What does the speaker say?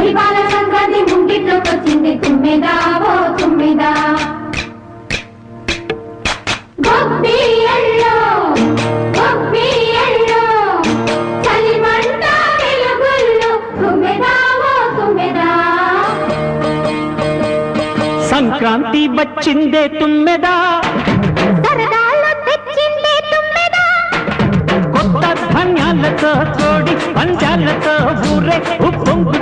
మహిళల సంగతి ముంగిట్లోకి వచ్చింది తుమ్మెదా ఓ తుమ్మెదా గొబ్బియల్లో గొబ్బియల్లో చలిమంట వెలుగుల్లో తుమ్మెదా ఓ తుమ్మెదా సంక్రాంతి వచ్చిందే తుమ్మెదా సరదాలో తెచ్చిందే తుమ్మెదా కొత్త ధాన్యాలతో కోడి పంజాలతో ఊరే ఉప్పొంగు